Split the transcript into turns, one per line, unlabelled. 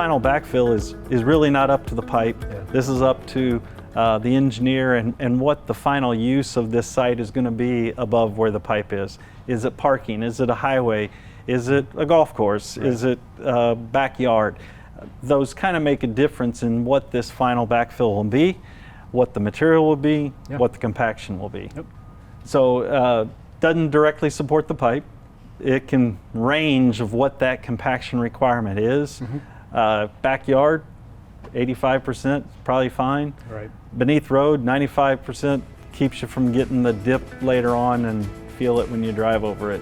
final backfill is really not up to the pipe.
Yeah.
This is up to the engineer and what the final use of this site is going to be above where the pipe is. Is it parking? Is it a highway? Is it a golf course?
Right.
Is it a backyard? Those kind of make a difference in what this final backfill will be, what the material will be,
Yeah.
what the compaction will be.
Yep.
So doesn't directly support the pipe. It can range of what that compaction requirement is. Backyard, 85% probably fine.
Right.
Beneath road, 95% keeps you from getting the dip later on and feel it when you drive over it.